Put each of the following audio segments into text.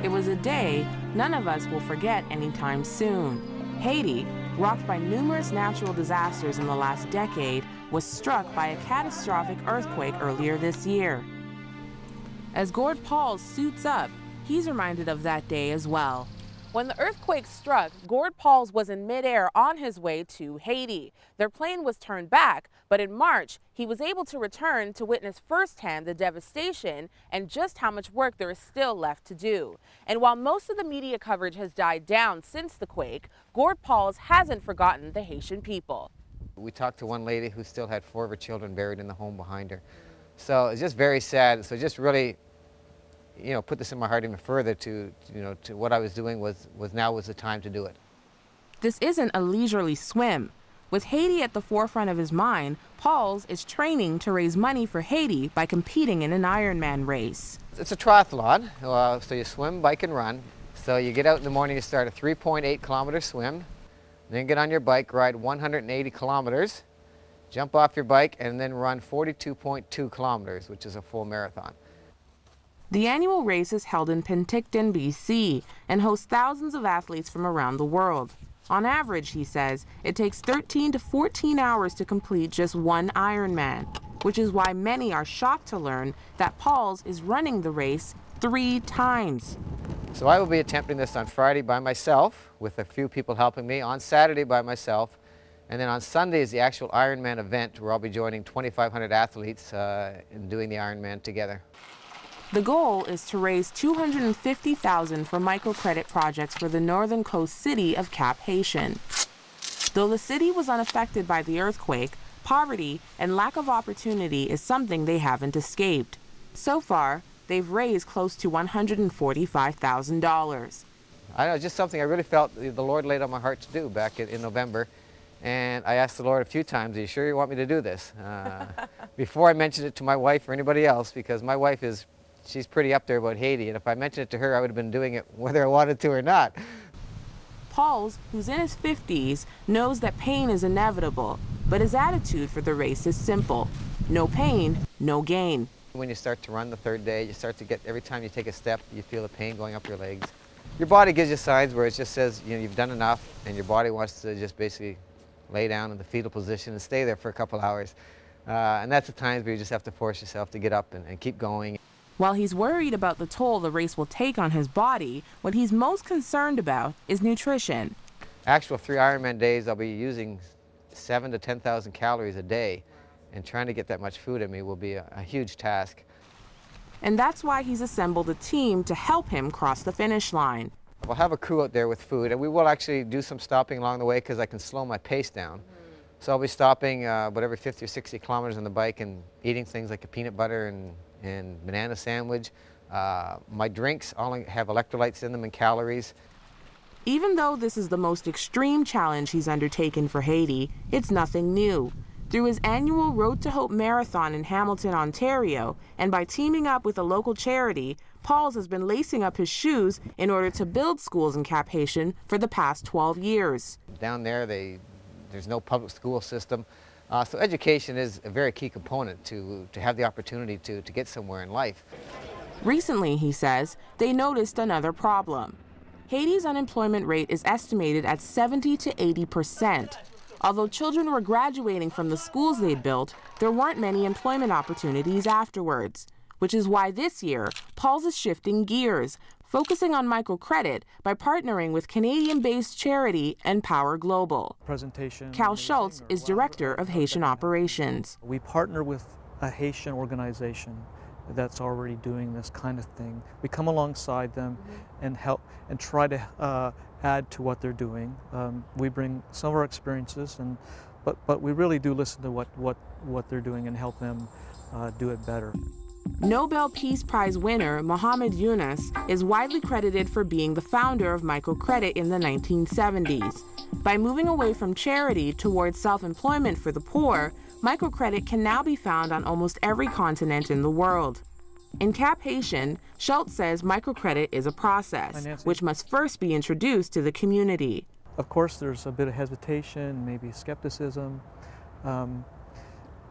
It was a day none of us will forget anytime soon. Haiti, rocked by numerous natural disasters in the last decade, was struck by a catastrophic earthquake earlier this year. As Gord Pauls suits up, he's reminded of that day as well. When the earthquake struck, Gord Pauls was in midair on his way to Haiti. Their plane was turned back, but in March, he was able to return to witness firsthand the devastation and just how much work there is still left to do. And while most of the media coverage has died down since the quake, Gord Pauls hasn't forgotten the Haitian people. We talked to one lady who still had 4 of her children buried in the home behind her. So it's just very sad. So just really, put this in my heart even further to what I was doing was now was the time to do it. This isn't a leisurely swim. With Haiti at the forefront of his mind, Pauls is training to raise money for Haiti by competing in an Ironman race. It's a triathlon, so you swim, bike, and run. So you get out in the morning, you start a 3.8-kilometer swim, then get on your bike, ride 180 kilometers, jump off your bike, and then run 42.2 kilometers, which is a full marathon. The annual race is held in Penticton, BC, and hosts thousands of athletes from around the world. On average, he says, it takes 13 to 14 hours to complete just one Ironman, which is why many are shocked to learn that Pauls is running the race 3 times. So I will be attempting this on Friday by myself, with a few people helping me, on Saturday by myself, and then on Sunday is the actual Ironman event, where I'll be joining 2,500 athletes in doing the Ironman together. The goal is to raise $250,000 for microcredit projects for the northern coast city of Cap-Haitien. Though the city was unaffected by the earthquake, poverty and lack of opportunity is something they haven't escaped. So far, they've raised close to $145,000. I know, just something I really felt the Lord laid on my heart to do back in November. And I asked the Lord a few times, are you sure you want me to do this? Before I mentioned it to my wife or anybody else, because my wife she's pretty up there about Haiti, and if I mentioned it to her, I would have been doing it whether I wanted to or not. Pauls, who's in his 50s, knows that pain is inevitable, but his attitude for the race is simple. No pain, no gain. When you start to run the 3rd day, you start to get, every time you take a step, you feel the pain going up your legs. Your body gives you signs where it just says, you've done enough, and your body wants to just basically lay down in the fetal position and stay there for a couple hours. And that's the times where you just have to force yourself to get up and keep going. While he's worried about the toll the race will take on his body, what he's most concerned about is nutrition. Actual 3 Ironman days, I'll be using 7,000 to 10,000 calories a day, and trying to get that much food in me will be a huge task. And that's why he's assembled a team to help him cross the finish line. We'll have a crew out there with food, and we will actually do some stopping along the way because I can slow my pace down. So I'll be stopping every 50 or 60 kilometers on the bike and eating things like a peanut butter and banana sandwich. My drinks only have electrolytes in them and calories. Even though this is the most extreme challenge he's undertaken for Haiti, it's nothing new. Through his annual Road to Hope Marathon in Hamilton, Ontario, and by teaming up with a local charity, Pauls has been lacing up his shoes in order to build schools in Cap-Haitien for the past 12 years. Down there, there's no public school system. So education is a very key component to have the opportunity to get somewhere in life. Recently, he says, they noticed another problem. Haiti's unemployment rate is estimated at 70 to 80%. Although children were graduating from the schools they'd built, there weren't many employment opportunities afterwards, which is why this year, Pauls is shifting gears, focusing on microcredit by partnering with Canadian-based charity Empower Global. Cal Schultz is director of Haitian operations. We partner with a Haitian organization that's already doing this kind of thing. We come alongside them and help and try to add to what they're doing. We bring some of our experiences, but we really do listen to what they're doing and help them do it better. Nobel Peace Prize winner Mohamed Yunus is widely credited for being the founder of microcredit in the 1970s. By moving away from charity towards self-employment for the poor, microcredit can now be found on almost every continent in the world. In Cap-Haitien, Schultz says microcredit is a process, which must first be introduced to the community. Of course, there's a bit of hesitation, maybe skepticism,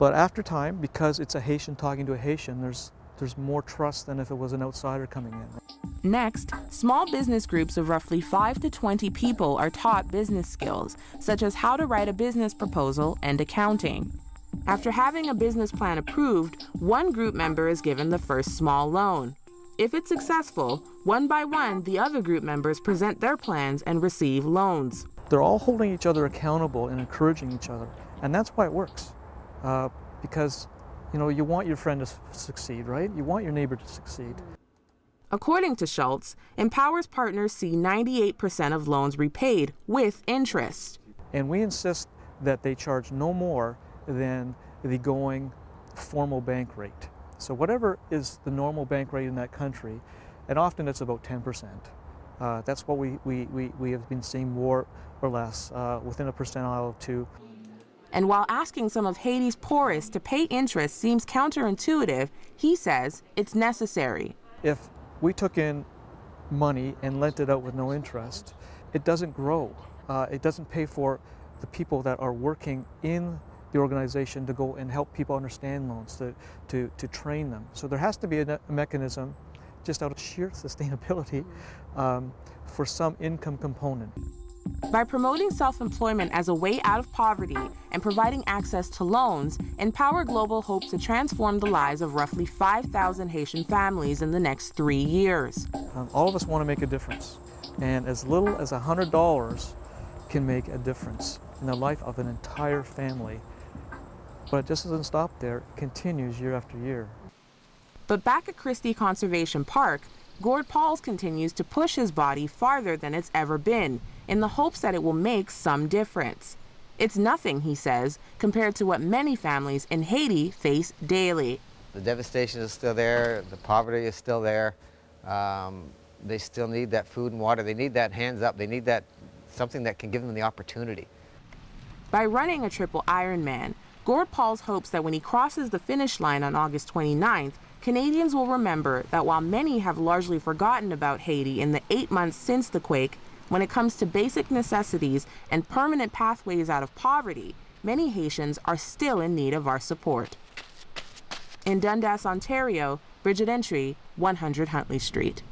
but after time, because it's a Haitian talking to a Haitian, there's there's more trust than if it was an outsider coming in. Next, small business groups of roughly 5 to 20 people are taught business skills, such as how to write a business proposal and accounting. After having a business plan approved, one group member is given the first small loan. If it's successful, one by one, the other group members present their plans and receive loans. They're all holding each other accountable and encouraging each other, and that's why it works. Because, you know, you want your friend to succeed, right? You want your neighbor to succeed. According to Schultz, Empower's partners see 98% of loans repaid with interest. And we insist that they charge no more than the going formal bank rate. So whatever is the normal bank rate in that country, and often it's about 10%. That's what we have been seeing more or less within a percentile of 2. And while asking some of Haiti's poorest to pay interest seems counterintuitive, he says it's necessary. If we took in money and lent it out with no interest, it doesn't grow. It doesn't pay for the people that are working in the organization to go and help people understand loans, to train them. So there has to be a mechanism, just out of sheer sustainability, for some income component. By promoting self-employment as a way out of poverty and providing access to loans, Empower Global hopes to transform the lives of roughly 5,000 Haitian families in the next 3 years. All of us want to make a difference, and as little as $100 can make a difference in the life of an entire family. But it just doesn't stop there, it continues year after year. But back at Christie Conservation Park, Gord Pauls continues to push his body farther than it's ever been, in the hopes that it will make some difference. It's nothing, he says, compared to what many families in Haiti face daily. The devastation is still there, the poverty is still there. They still need that food and water, they need that hands up, they need that something that can give them the opportunity. By running a triple Ironman, Gord Pauls hopes that when he crosses the finish line on August 29th, Canadians will remember that while many have largely forgotten about Haiti in the 8 months since the quake, when it comes to basic necessities and permanent pathways out of poverty, many Haitians are still in need of our support. In Dundas, Ontario, Bridget, Antwi, 100 Huntley Street.